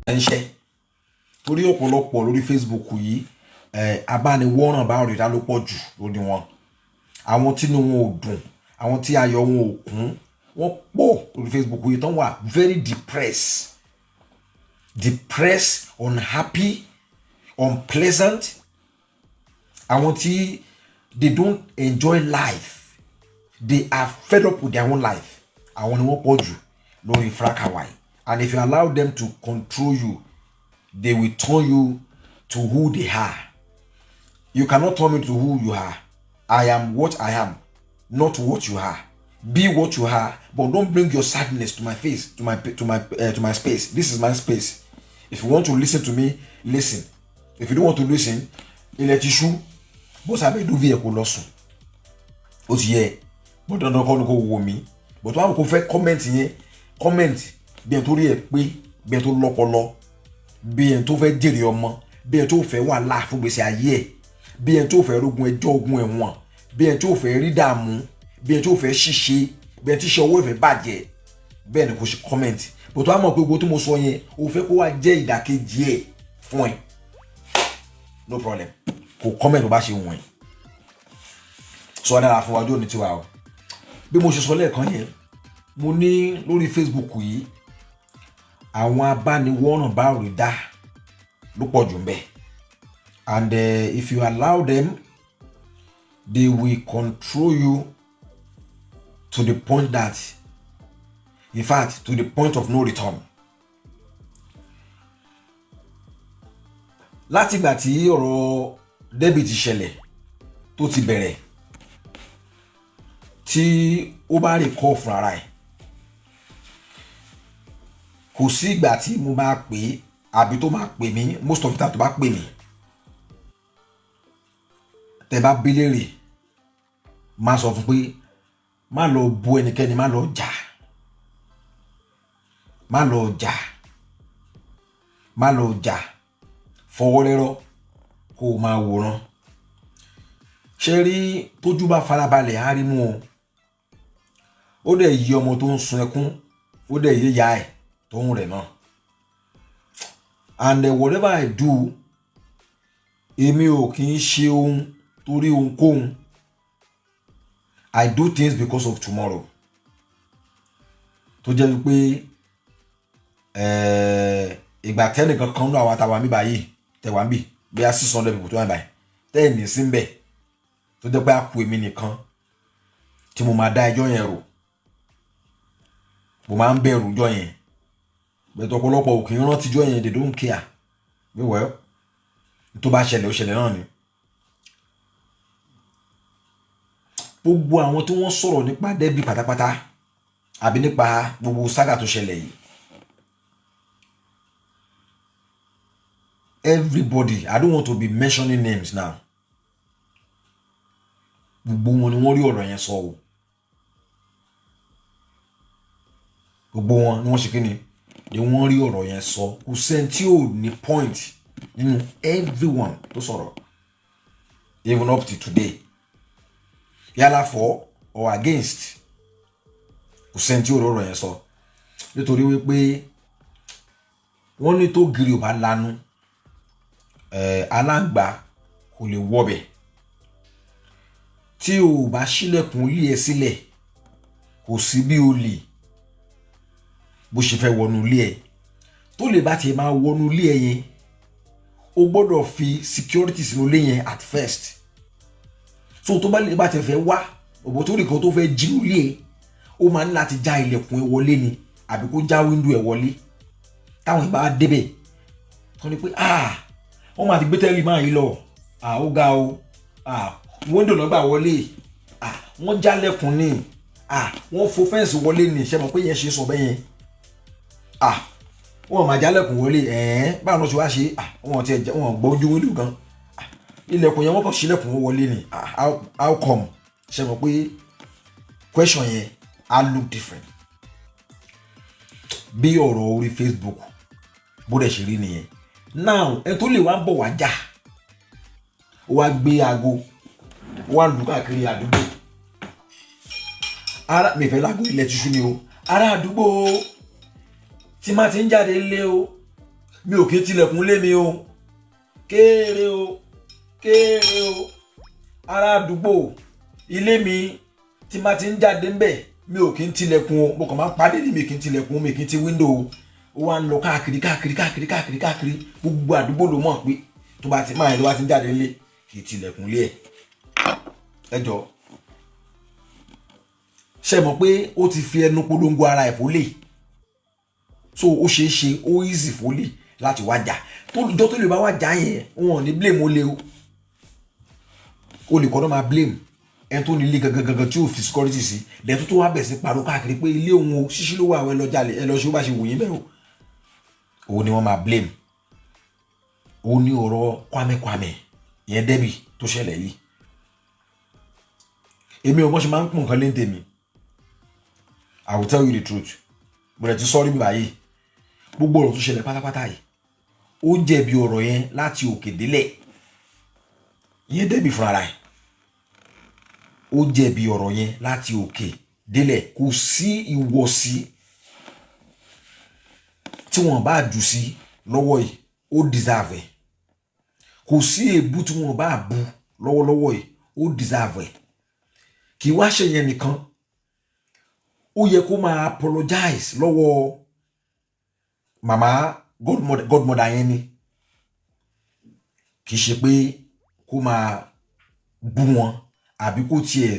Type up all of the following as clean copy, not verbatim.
ẹ̀ ń ṣe torí ọ̀pọ̀lọpọ̀ lórí Facebook yìí abániwọ́ràn bá rí dá ló pọ̀ jù lórí wọn. Àwọn tí inú wọn ò dùn, àwọn tí ayọ̀ wọn ò kún, wọ́n pọ̀ lórí Facebook yìí tán wà very depressed, unhappy, unpleasant. Àwọn tí they don't enjoy life, they are fed up with their own life. Àwọn ni wọ́n pọ̀ jù lórí Frakawa. And if you allow them to control you, they will turn you to who they are. You cannot turn me to who you are. I am what I am, not what you are. Be what you are, but don't bring your sadness to my face, to my space. This is my space. If you want to listen to me, listen. If you don't want to listen, let you. But I do via colossal. What's ye? But don't go with me. But one who fait comment here, comment. Bientôt bientôt lopolo. Bientôt fait dire bientôt fait one laugh pour baisser à yé. Bientôt fait rogun et jogun et one. Bientôt fait ridamu. Bientôt fait chichi. Bientôt show fait badge. Ben ko comment. But one more go to mo soyen. Ou fait ko wa jẹ́ ìdàkejì ẹ̀ fún ẹ. No problem. Ko comment ba ṣe wọ́n. So na fún wa jo ni tiwa o. Bí mo ṣe sọ lẹ́ẹ̀kan yẹn, mo ní lórí Facebook yìí àwọn abániwọ́ràn bá rí dá ló pọ̀ jù ńbẹ̀. And if you allow them, they will control you to the point that, in fact, to the point of no return. Láti ìgbà tí ọ̀rọ̀ debit ṣẹlẹ̀ tó ti bẹ̀rẹ̀, tí ó bá rí kọ́ fún ara ẹ̀, kò sí ìgbà tí mo máa pè àbí tó máa pè mí, most of the time tó bá pè mí, tẹ́ bá bi léèrè, máa sọ fún pé má lọ bú ẹnikẹ́ni, má lọ jà, fọwọ́ lẹ́rọ̀ kó máa wòran. Ṣé rí tójú bá farabalẹ̀ á rí mú o. Ó dẹ̀ yí ọmọ tó ń sun ẹkún, ó dẹ̀ yí ìyá ẹ̀ tó ń rẹ̀ náà. And whatever I do, èmi ò kì í ṣe ohun torí ohunkóhun. I do things because of tomorrow. Tó jẹ́ wípé ìgbà tẹ́nìkan kan náà àwọn àtàwọn àmì báyìí tẹ̀wá ń bì bí i 600 people tó wà báyìí tẹ́ẹ̀nì sí ń bẹ̀ tó jẹ́ pé a kú èmi nìkan tí mo máa dá ẹjọ́ yẹn rò. Mo máa ń bẹ̀rù ọjọ́ yẹn. Bẹ̀tọ̀ ọ̀pọ̀lọpọ̀ òkè rántí ọjọ́ yẹn, they don't care. Well, tó bá ṣẹlẹ̀ ó ṣẹlẹ̀ náà ni. Gbogbo àwọn tí wọ́n sọ̀rọ̀ nípa débì pátápátá àbí nípa gbogbo saga tó ṣẹlẹ̀ yìí, everybody, I don't want to be mentioning names now. Gbogbo wọn ni wọ́n rí ọ̀rọ̀ yẹn sọ o. Gbogbo wọn ni wọ́n ṣe kíni ni wọ́n rí ọ̀rọ̀ yẹn sọ. Kò sẹ́ni tí ò ní point nínú everyone tó sọ̀rọ̀, even up to today. Yálà for or against, kò sẹ́ni tí ò rí ọ̀rọ̀ yẹn sọ. Nítorí wípé wọ́n ní tó gírí ò bá lanu, aláǹgbá kò lè wọbẹ̀. Tí o bá ṣílẹ̀kùn ilé ẹ sílẹ̀, kò sí bí o lè bó ṣe fẹ́ wọnú ilé ẹ. Tó lè bá ti máa wọnú ilé ẹ yẹn, o gbọ́dọ̀ fi security sínú ilé yẹn at first. So tó bá lè bá ti fẹ́ wá, òbò tó rí kan tó fẹ́ jí ilé ẹ, ó máa ní láti já ilẹ̀kùn ẹ wọlé ni àbí kó já window ẹ wọlé. Táwọn ìbá débẹ̀, wọ́n ní pé wọ́n máa ti gbé tẹ́lì máa yí lọ. Ó ga o. Window náà gbà wọlé. Wọ́n jálẹ̀kùn ni. Wọ́n fo fẹ́ǹsì wọlé ni. Ṣé mọ̀ pé yẹn ṣe sọ bẹ́ẹ̀ yẹn? Wọ́n máa jálẹ̀kùn wọlé. Báwo ló ṣe wá ṣe? Wọ́n gbọ́ ojú window gan. Ilẹ̀kùn yẹn wọ́n kàn ṣílẹ̀kùn wọlé ni. How come? Ṣé mọ̀ pé question yẹn á look different. Bí ọ̀rọ̀ orí Facebook bó dẹ̀ ṣe rí nìyẹn. Now ẹ tó lè wá bọ̀ wá jà, ó wá gbé aago, ó wá lù káàkiri àdúgbò. Ara mi fẹ́ lágbo ilẹ̀ tíṣú ni o. Ará àdúgbò tí máa ti ń jáde lé o, mi ò kí ń tilẹ̀kùn lé mi o kéèrè o ará àdúgbò ilé mi tí ma ti ń jáde ń bẹ̀ mi ò kí ń tilẹ̀kùn o mo kàn máa ń padé ní mi kí ń tilẹ̀kùn mi kí ń ti wíńdò o ó wá ń lọ káàkiri gbogbo àdúgbò ló mọ̀ pé tó bá ti ń jáde nílé kì í tilẹ̀kùn lé ẹ jọ ṣe mọ̀ pé ó ti fi ẹnu polongo ara ẹ̀ fólè so ó ṣeé ṣe ó easy fólè láti wájà ìjọ tó lè bá wájà yẹn wọn ò ní blame ó lé o lè kọ́ náà máa blame ẹni tó ní ilé gangan tí ò fi security sí lẹ́tọ́ tó wá bẹ̀ sí parọ́ káàkiri pé ilé òun o ṣíṣí ló wà àwọn ẹlọ́jàlè ẹ lọ ṣe ó bá ṣe wòye bẹ́ẹ̀ o òun ni wọ́n máa blame ó ní ọ̀rọ̀ Kwame ìyẹn Debbie tó ṣẹlẹ̀ yìí èmi ò mọ̀ ṣe máa ń pọ̀ nǹkan léńtẹ̀ mi I will tell you the truth mo rẹ̀ ti sọ́rí mi báyìí gbogbo ọ̀rọ̀ tó ṣẹlẹ̀ pátápátá yìí ó jẹ̀bi ọ̀rọ̀ yẹn láti òkè délẹ̀ ìyẹn Debbie fúnra rẹ̀ ó jẹ̀bi ọ̀rọ̀ yẹn láti òkè délẹ̀ kò sí ìwọ̀sí tí wọ́n bá jù sí lọ́wọ́ yìí ó deserve ẹ̀ kò sí èébú tí wọ́n bá bú lọ́wọ́lọ́wọ́ yìí ó deserve ẹ̀ kì í wá ṣe yẹn nìkan ó yẹ kó máa apologize lọ́wọ́ màmá godmother yẹn ni kì í ṣe pé kó máa bú wọn àbí kó tiẹ̀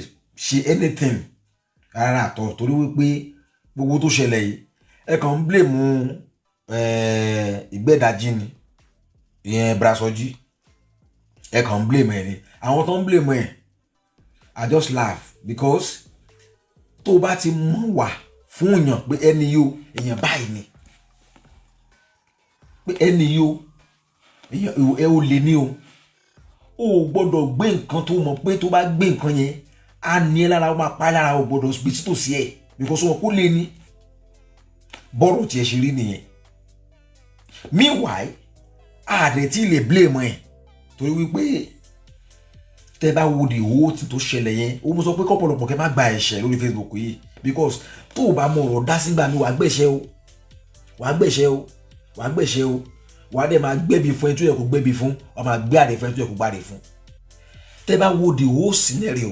ṣe anything rárá àtọ̀ torí wípé gbogbo tó ṣẹlẹ̀ yìí ẹ kàn ń blame ìgbẹ́dàjì ni ìyẹn Soji ẹ kàn ń blame ẹ ni àwọn tó ń blame ẹ I just laugh because tó bá ti mọ̀ wá fún èèyàn pé ẹni yóò èèyàn báyìí ni pé ẹni yóò èèyàn ẹ ò lè ní o gbọ́dọ̀ gbé nǹkan tó mọ̀ pé tó bá gbé nǹkan yẹn á ní ẹ lára ó máa pa lára o gbọ́dọ̀ gbé títòsí ẹ because wọn kó lè ní bọ́ọ̀rù tí ẹ ṣe rí nìyẹn meanwhile àdẹ tí lè blame ẹ torí wípé tẹ bá wo the whole thing tó ṣẹlẹ̀ yẹn ó mú sọ pé kọ́pọ̀lọpọ̀ kẹ́ má gba ẹ̀ṣẹ̀ lórí Facebook yìí because tó o bá mọ ọ̀rọ̀ dá sígbà mi wàá gbẹ̀ṣẹ̀ o wàá dẹ̀ máa gbẹ̀bí fún ẹ tó yẹ kó gbẹ̀bí fún wàá máa gbé àdẹ fún ẹ tó yẹ kó gbàdẹ fún tẹ bá wo the whole scenario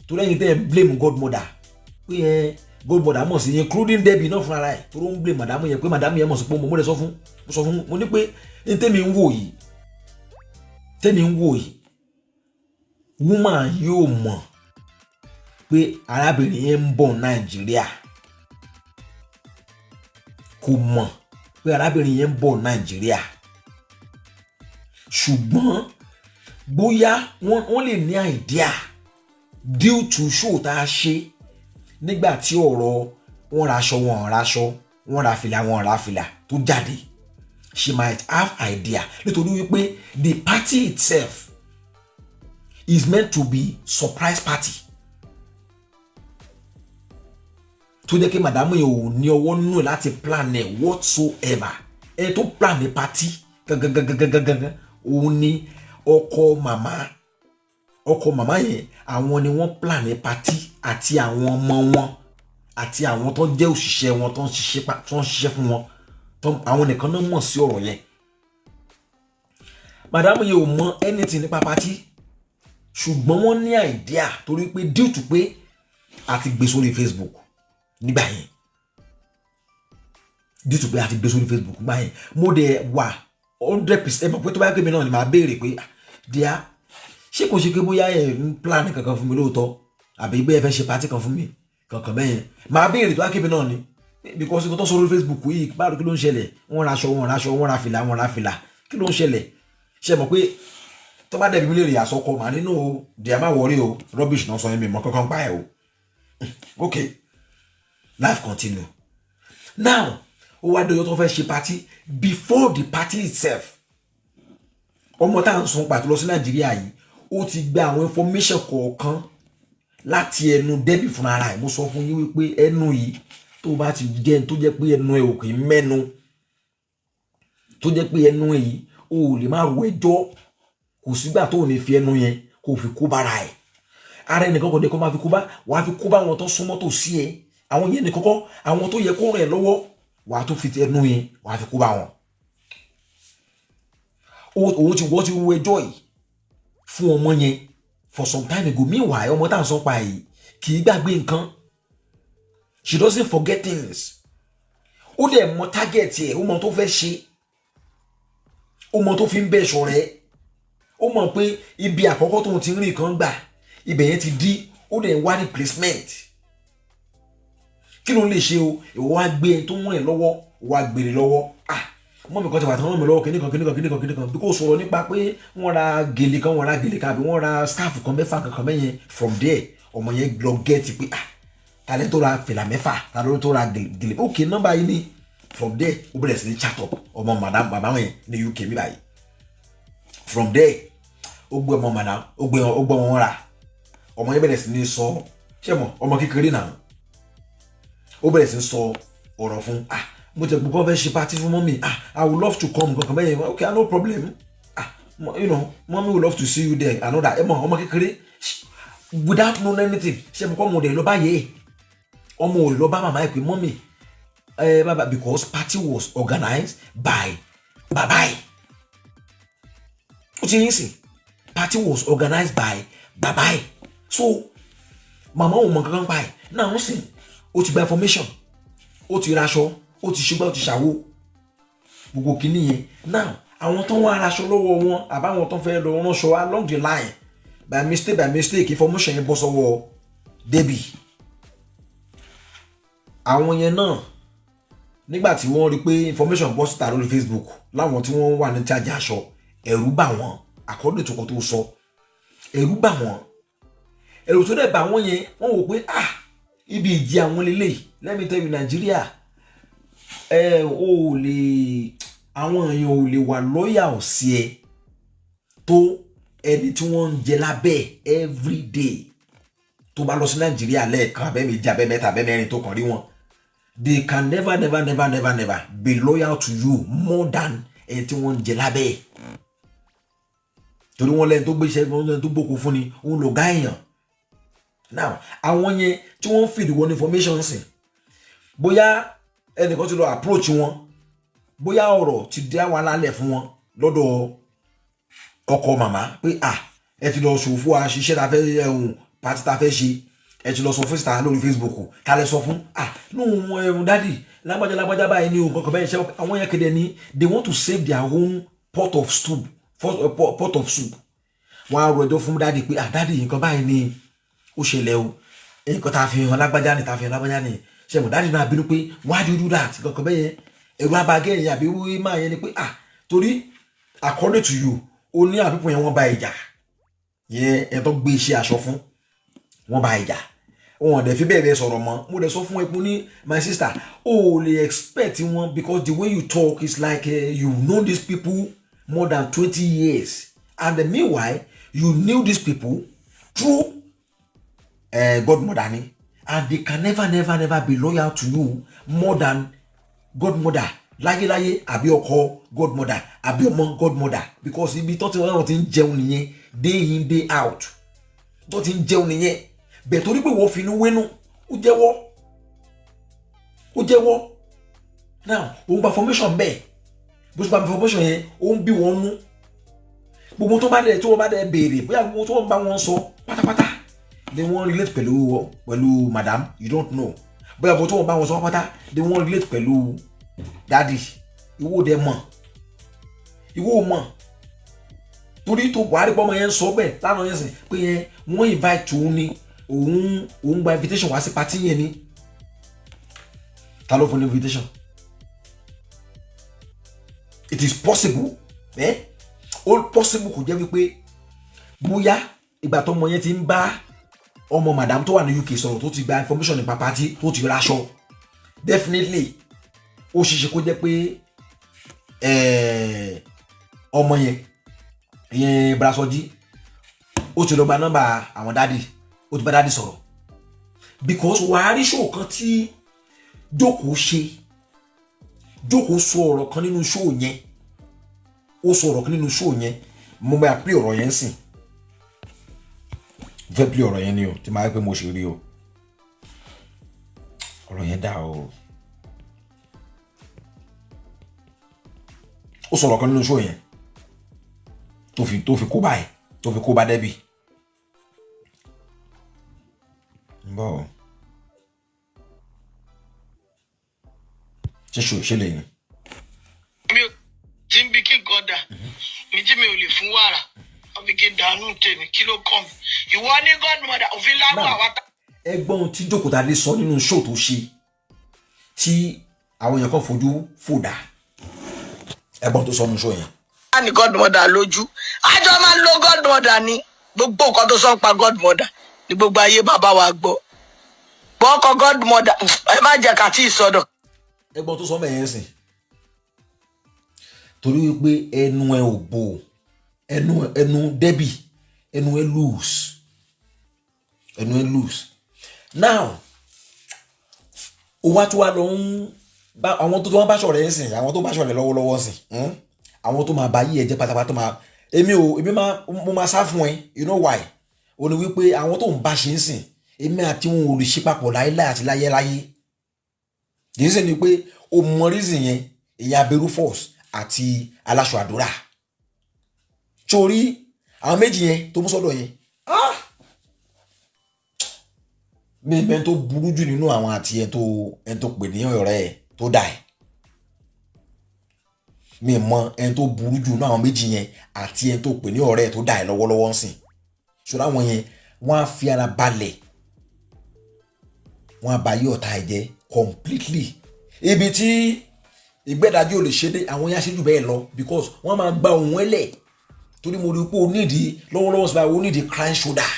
tó lẹ́yìn tẹ́ ẹ blame godmother pé ẹ godmother mọ̀ sí including Debbie náà fúnra ẹ̀ tó ló ń blame màdámù yẹn pé màdámù yẹn mọ̀ sí pé mo lè sọ fún mo ní pé ní tẹ́mi ń wò yìí woman yóò mọ̀ pé arábìnrin yẹn ń bọ̀ Nàìjíríà kò mọ̀ pé arábìnrin yẹn ń bọ̀ Nàìjíríà ṣùgbọ́n bóyá wọ́n lè ní idea due to show tá a ṣe nígbà tí ọ̀rọ̀ wọ́n raṣọ wọ́n ra fìlà tó jáde she might have idea nítorí wípé the party itself is meant to be surprise party tó jẹ́ kí màdámù yẹn ò ní ọwọ́ nínú láti plan ẹ̀ whatsoever ẹ tó plan ní party gangan òun ni ọkọ màmá yẹn àwọn ni wọ́n plan ní party àti àwọn ọmọ wọn àti àwọn tó jẹ́ òṣìṣẹ́ wọn tó ń ṣiṣẹ́ fún wọn àwọn nìkan náà mọ̀ sí ọ̀rọ̀ yẹn màdámù yẹn ò mọ anything nípa party ṣùgbọ́n wọ́n ní idea torí pé due to pé a ti gbé sórí Facebook nígbà yẹn mo dẹ̀ wà 100% mọ̀ pé tó bá gbé mi náà ni màá béèrè pé díà ṣé kò ṣe pé bóyá ẹ̀ ń plan kankan fún mi lóòótọ́ àbí bẹ́ẹ̀ fẹ́ ṣe party kan fún mi kankan bẹ́yẹn màá béèrè tó bá gbé mi náà ni because nǹkan tó sọ lórí Facebook yìí báwo kí ló ń ṣẹlẹ̀ wọ́n ra fìlà kí ló ń ṣẹlẹ̀ ṣe mọ̀ pé tó bá dẹ̀bi mi lè rí àsọkọ màá nínú díà má wọrí o rubbish náà sọ yẹn mi mọ kankan pa ẹ̀ o okay life continue now ó wá dé ọjọ́ tó fẹ́ ṣe party before the party itself ọmọ tá à ń sun pàtó lọ sí Nàìjíríà yìí ó ti gba àwọn information kọ̀ọ̀kan láti ẹnu Debbie fúnra rẹ̀ mo sọ fún yín wípé ẹnu yìí tó bá ti jẹ́ tó jẹ́ pé ẹnu ẹ̀ ò kì í mẹ́nu tó jẹ́ pé ẹnu ẹ̀ yìí o ò lè má ro ẹjọ́ kò sígbà tó ò ní fi ẹnu yẹn kó fi kó bára ẹ̀ ara ẹnìkan kò ní kó máa fi kó bá wàá fi kó bá àwọn tó súnmọ́ tó sí ẹ àwọn yẹn nìkan kọ́ àwọn tó yẹ kó rìn lọ́wọ́ wàá tó fi ẹnu yẹn wàá fi kó bá wọn òun ti wọ́n ti ru ẹjọ́ yìí fún ọmọ yẹn for some time ago. Meanwhile ọmọ tá à ń sọ pa yìí kì í gbàgbé nǹkan, she doesn't forget things. Ó dẹ̀ mọ target ẹ̀, ó mọ tó fẹ́ ṣe, ó mọ tó fi ń bẹ̀ ṣọ̀rẹ́, ó mọ̀ pé ibi àkọ́kọ́ tó ti ń rìn kan gbà ibẹ̀ yẹn ti dí, ó dẹ̀ ń wá replacement. Kí ló lè ṣe o? Ìwọ wá gbé ẹni tó ń rìn lọ́wọ́, wá gbèrè lọ́wọ́. Mọ́ mi kan ti wà tán, wọ́n mi lọ́wọ́ kìnnìkan bí kò sọ̀rọ̀ nípa pé wọ́n ra gèlè kan àbí wọ́n ra scarf kan mẹ́fà kankan mẹ́yẹn. From there ọmọ yẹn lọ gẹ́ẹ̀tì pé talẹ́ tó ra fìlà mẹ́fà, talẹ́ tó ra gèlè, ok nọ́mbà yìí ni. From there ó bẹ̀rẹ̀ sí ní chat up ọmọ madam bàbá wọn yẹn ní UK mi báyìí. From there ó gbé ọmọ madam ó gbé wọn ra, ọmọ yẹn bẹ̀rẹ̀ sí ní sọ, ṣé mo ọmọ kékeré náà, ó bẹ̀rẹ̀ sí ní sọ ọ̀rọ̀ fún mo tẹ̀ gbogbo fẹ́ ṣe party fún mọ́mí, I would love to come kankan bẹ́yẹn, okay no problem, you know mommy would love to see you there, another ọmọ kékeré without knowing anything. Ṣé mo kọ́ mo dẹ̀ lọ bá yẹ ọmọ ò lọ bá màmá ẹ̀ pé mọ́mí baba, because party was organized by bàbá ẹ̀. Ó ti yín sìn, party was organized by bàbá ẹ̀, so màmá ò mọ kankan pa ẹ̀ náà. Ó sìn, ó ti gba information, ó ti raṣọ, ó ti ṣùgbọ́n ó ti ṣàwo gbogbo kìíní yẹn. Now àwọn tó ń wá aṣọ lọ́wọ́ wọn àbáwọn tó ń fẹ́ lọ ránṣọ along the line by mistake information yẹn bọ́ sọ́wọ́ Debbie. Àwọn yẹn náà nígbà tí wọ́n rí pé information bọ́ síta lórí Facebook láwọn tí wọ́n wà ní charge aṣọ, ẹ̀rù bà wọ́n, according to tó sọ, ẹ̀rù bà wọ́n. Ẹ̀rù tó dẹ̀ bà wọ́n yẹn, wọ́n wò pé ibi ìjì àwọn lélẹ̀. Let me tell you Nigeria, àwọn èèyàn ò lè wà loyal sí ẹ tó ẹni tí wọ́n ń jẹ lábẹ́ every day. Tó bá lọ sí Nigeria lẹ́ẹ̀kan abẹ́ méjì abẹ́ mẹ́ta abẹ́ mẹ́rin tó kàn rí wọn, they can never be loyal to you more than ẹni tí wọ́n ń jẹ lábẹ́. Torí wọ́n lẹ́ni tó gbé iṣẹ́, wọ́n lẹ́ni tó gbókun fún ni, òun lò gá èèyàn. Now àwọn yẹn tí wọ́n feed wọn information sìn, bóyá ẹnìkan ti lọ approach wọn, bóyá ọ̀rọ̀ ti dé àwọn alálẹ̀ fún wọn lọ́dọ̀ ọkọ màmá pé ẹ ti lọ ṣòfò àṣìṣe ta fẹ́ pàtí ta fẹ́ ṣe, ẹ ti lọ sọ fún síta lórí Facebook, ta lẹ sọ fún no dádì lágbájá báyìí ní òun kankan bẹ́ẹ̀ ṣe. Àwọn yẹn kéde ní they want to save their own pot of soup. Wọ́n á rọ ẹjọ́ fún dádì pé dádì nǹkan báyìí ni ó ṣẹlẹ̀ o, nǹkan ta fi hàn lágbájá ni ṣe mo dádì náà bínú pé why do you do that kankan bẹ́ẹ̀ yẹn. Ẹ̀rù abagẹ́ yẹn àbí wí máa yẹn ni pé torí according to you ó ní àbíkú yẹn wọ́n bá ìjà yẹn, ẹ̀ tó gbé iṣẹ́ aṣọ fún wọ́n bá ìjà, wọn dẹ̀ fi bẹ́ẹ̀ sọ̀rọ̀ mọ́. Mo dẹ̀ sọ fún ẹkún ní my sister, o lè expect wọn because the way you talk is like you know these people more than 20 years and meanwhile you knew these people through godmother ni, and they can never be loyal to you more than godmother láyéláyé àbí ọkọ godmother àbí ọmọ godmother, because ibi tó ti wọ́n ti ń jẹun nìyẹn day in day out, tó ti ń jẹun nìyẹn. Bẹ̀ torí pé wọ́n fi inú wénú ó jẹ́wọ́ now òun gba formation bẹ́ẹ̀, bó ṣe gba formation yẹn ó ń bí wọn nú. Gbogbo tó bá dẹ̀ béèrè bóyá gbogbo tó ń bá wọn sọ pátápátá they wọ́n relate pẹ̀lú madam, you don't know. Bóyá gbogbo tó ń bá wọn sọ pátápátá they wọ́n relate pẹ̀lú daddy. Ìwọ dẹ̀ mọ̀ torí tó Buhari pọ́ ọmọ yẹn sọ bẹ́ẹ̀ lánàá yẹn sìn pé wọ́n invite òun ni, òun gba invitation wá sí party yẹn ni. Ta ló fún ní invitation? It is possible all possible kò jẹ́ wípé bóyá ìgbà tó ọmọ yẹn ti ń bá ọmọ madam tó wà ní UK sọ̀rọ̀ tó ti gba information nípa party tó ti raṣọ, definitely ó ṣeéṣe kó jẹ́ pé ọmọ yẹn bra Soji ó ti lọ gba nọ́mbà àwọn dádì, ó ti bá dádì sọ̀rọ̀, because wàá rí show kan tí Jókòó sọ ọ̀rọ̀ kan nínú show yẹn, ó sọ ọ̀rọ̀ kan nínú show yẹn. Mo máa play ọ̀rọ̀ yẹn sìn, fẹ́ play ọ̀rọ̀ yẹn ni o, tí máa pẹ́ mo ṣe rí o, ọ̀rọ̀ yẹn dá o. Ó sọ̀rọ̀ kan nínú show yẹn tó fi kó báyìí tó fi kó bá Debbie. Bọ́ ṣe lè ní. mi ò tí ń bí kí nǹkan dà mi tí mi ò lè fún wàrà wọn fi kí n dànù tèmi kí ló kàn mí ìwọ ní godmother òfin láwọn àwa ta. ẹ̀gbọ́n tí Jókòtà lè sọ nínú show tó ṣe tí àwọn èèyàn kan fojú fòdà ẹ̀gbọ́n tó sọ nínú show yẹn. a ní godmother lójú àjọ máa ń lo godmother ní gbogbo nǹkan tó sọ ń pa godmother ní gbogbo ayé bàbá wa gbọ́ bọ́ọ̀kọ godmother ẹ má jẹ́ ká tí ì sọ̀dọ̀. ẹ̀gbọ́n tó sọ mẹ́yẹn sìn torí wípé ẹnu ẹ ò bò ẹnu Debbie ẹnu ẹ loose now ó wá tó wá lọ ń bá àwọn tó wá bá ṣọ̀rẹ́ ẹ̀ sìn àwọn tó bá ṣọ̀rẹ́ lọ́wọ́lọ́wọ́ sìn àwọn tó máa bá yí ẹ̀jẹ̀ pátápátá máa mo máa sá fún ẹ you know why ó ní wípé àwọn tó ń bá ṣe ń sìn èmi àti wọn ò lè ṣe papọ̀ láéláé àti láyéláyé kì í sì ni pé o mọ reason yẹn èyí abẹ́rú force àti aláṣọ àdúrà torí àwọn méjì yẹn tó mú sọ́dọ̀ yẹn mi bẹ́ẹ̀ tó burú jù nínú àwọn àti ẹ̀ tó pè ní ọ̀rẹ́ ẹ̀ tó dà ẹ̀ mi mọ ẹ̀ tó burú jù nínú àwọn méjì yẹn àti ẹ̀ tó pè ní ọ̀rẹ́ ẹ̀ tó dà ẹ̀ lọ́wọ́lọ́wọ́ ń sìn ṣùgbọ́n àwọn yẹn wọ́n á fi ara balẹ̀ wọ́n á bá yí ọ̀tá ẹ̀ jẹ́ completely ibi tí ìgbẹ́dájú ò lè ṣe dé àwọn yẹn á ṣe jù bẹ́ẹ̀ lọ because wọ́n máa gba ohun ẹlẹ̀ torí mo rí pé o nídìí lọ́wọ́lọ́wọ́ sí báyìí o nídìí crying shoulder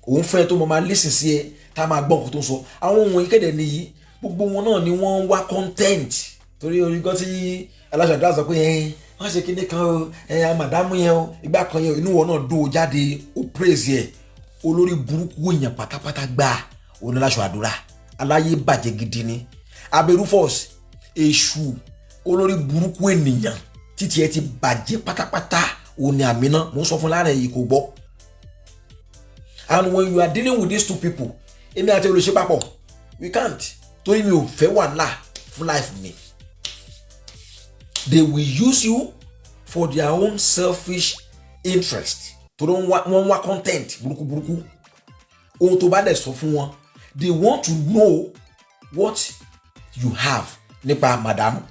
òun fẹ́ tó mọ máa listen sí ẹ tá a máa gbọ́ nǹkan tó ń sọ àwọn ohun ìkéde nìyí gbogbo wọn náà ni wọ́n ń wá content torí orígbọ́ tí aláṣọ àdúrà sọ pé wọ́n ṣe kíní kan màdámù yẹn o ìgbà kan yẹn inú wọn náà dó o jáde ó praise yẹ olórí burúkú èèyàn pátápátá gbà òun aláṣọ àdúrà aláyé bàjẹ́ gidi ni abẹ́rú force èṣù olórí burúkú ènìyàn títí ẹ ti bàjẹ́ pátápátá òun ni àmì náà mo ń sọ fún lára èyí kò gbọ́. And when you are dealing with these two people èmi àti olùṣe papọ̀ we can't torí mi ò fẹ́ wàhálà fún life mi. They will use you for their own selfish interest torí wọ́n wá content burúkú ohun tó bá dẹ̀ sọ fún wọn they want to know what you have nípa madam.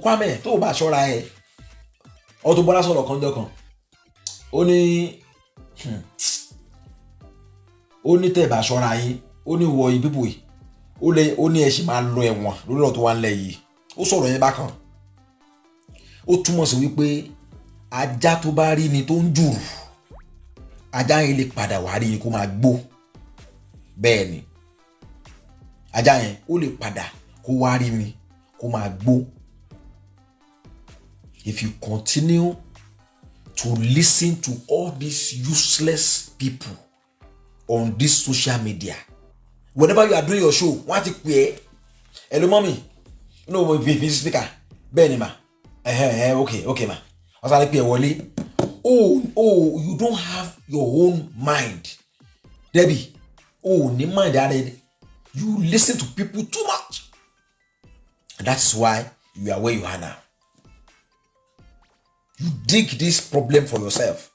Kwame tó o bá ṣọ́ra ẹ̀ Auto Bola sọ̀rọ̀ kan jọ kan ó ní tẹ́ bá ṣọ́ra yín ó ní wọ ibíbò yìí ó ní ẹ ṣì máa lọ ẹ̀wọ̀n lórí ọ̀rọ̀ tó wà ńlẹ̀ yìí ó sọ̀rọ̀ yẹn bákan ó túmọ̀ sí wípé ajá tó bá rí ni tó ń jùrù ajá yẹn lè padà wá rí ni kó máa gbó bẹ́ẹ̀ ni ajá yẹn ó lè padà kó wá rí ni kó máa gbó. If you continue to listen to all these useless people on this social media, whenever you are doing your show, wọ́n ti pè é hello mommy no mo fi speaker bẹ́ẹ̀ ni ma okay ma wọ́n sáré pè é wọlé oh you don't have your own mind Debbie ní mind ara ẹ you listen to people too much and that is why you are where you are now. You dig this problem for yourself.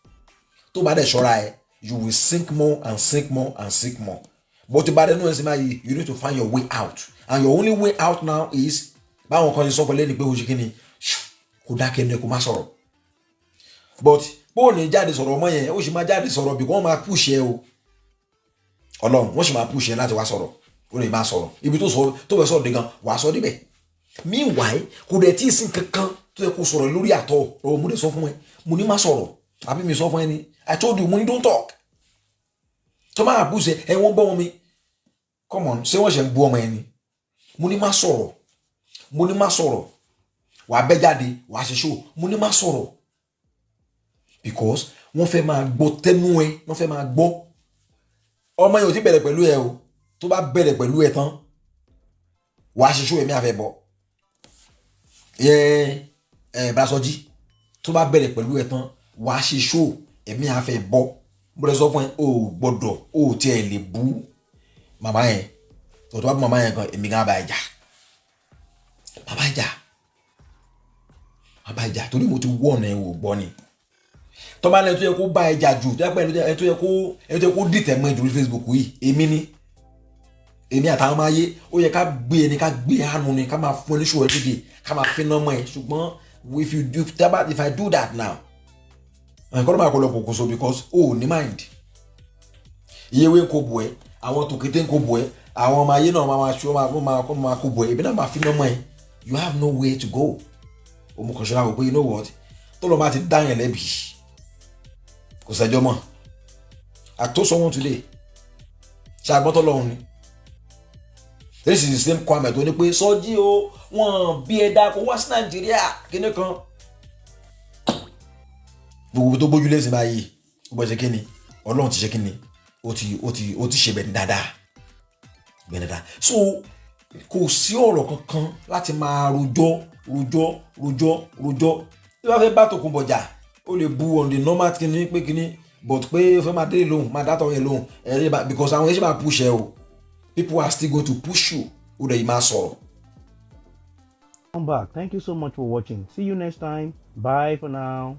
Tó bá dẹ̀ ṣọ́ra ẹ, you will sink more and sink more and sink more. But tó bá dẹ̀ nú ẹ̀sìn báyìí, you need to find your way out. And your only way out now is báwọn kan ṣe sọ fún lẹ́nu pé o ṣe kí ni kò dákẹ́ ẹnu ẹ kó má sọ̀rọ̀. But bó o ní jáde sọ̀rọ̀ ọmọ yẹn, ó sì máa jáde sọ̀rọ̀ bí wọ́n máa push ẹ o. Ọlọ́run wọ́n sì máa push ẹ láti wá sọ̀rọ̀. Ó lè máa sọ̀rọ̀. Ibi tó bẹ̀ sọ̀rọ̀ dé gan, wàá sọ débẹ̀. Meanwhile, kò dẹ̀ tí ì sìn kankan tó yẹ kó sọ̀rọ̀ lórí àtọ̀ ọ̀rọ̀ mo lè sọ fún ẹ mo ní má sọ̀rọ̀ àbí mi sọ fún ẹ ni I told you mo ní don't talk tó máa bú ṣe ẹ wọ́n gbọ́ wọn mi come on ṣé wọ́n ṣe ń bú ọmọ ẹ ni mo ní má sọ̀rọ̀ wàá bẹ́ jáde wàá ṣe show mo ní má sọ̀rọ̀ because wọ́n fẹ́ máa gbọ́ tẹnu ẹ wọ́n fẹ́ máa gbọ́ ọmọ yẹn ò ti bẹ̀rẹ̀ pẹ̀lú ẹ o tó bá bẹ̀rẹ̀ pẹ̀lú ẹ tán wàá ṣe show ẹ̀mí àfẹ́ bọ̀ Soji tó bá bẹ̀rẹ̀ pẹ̀lú ẹ̀ tán wàá ṣe show ẹ̀mí àfẹ́ bọ́ mo lè sọ fún ẹ o gbọ́dọ̀ o tiẹ̀ lè bú màmá yẹn tó bá bú màmá yẹn kan èmi gan bá ẹ jà bàbá jà bá ìjà torí mo ti wọ́n ẹ̀ wò gbọ́ ni tó bá lẹ́nu tó yẹ kó bá ẹja jù tó yẹ pé ẹni tó yẹ kó dìtẹ̀ mọ́ ìdúró Facebook yìí èmi àtàwọn ọmọ ayé ó yẹ ká gbé àánú ni ká máa fún ẹ níṣòro everyday ká máa fi náà mọ́ ẹ ṣùgbọ́n if I do that now nǹkan ló máa kọ́ lọ kòkòso because ní mind ìyẹ́wé ń kó bọ̀ ẹ́ àwọn tòkété ń kó bọ̀ ẹ́ àwọn ọmọ ayé náà máa kó bọ̀ ẹ́ ebi náà máa fi náà mọ́ ẹ you have no way to go òmùkànṣọ́lá wò pé you know what tó lọ́ máa ti dá yẹn lẹ́bi kò sẹ́jọ́ mọ́ I told someone today ṣe àgbọ́tọ̀ lọ́hùn ni this is the same Kwame tó ní pé Soji o wọ́n bí ẹ̀dá kó wá sí Nàìjíríà kíní kan gbogbo tó gbójú lẹ́sìn báyìí ó bọ́ ṣe kíni Ọlọ́run ti ṣe kíni ó ti ṣe bẹ́ẹ̀ dáadáa so kò sí ọ̀rọ̀ kankan láti máa rojọ́ tí wọ́n fẹ́ bá tòkun bọ̀jà ó lè bu on the normal kíní pé kíní but pé fẹ́ máa dé lóhùn máa dátọ̀ yẹn lóhùn because àwọn ẹ̀ṣẹ̀ máa push ẹ o people are still going to push you ó dẹ̀ yìí máa sọ̀rọ̀. Come back. Thank you so much for watching. See you next time. Bye for now.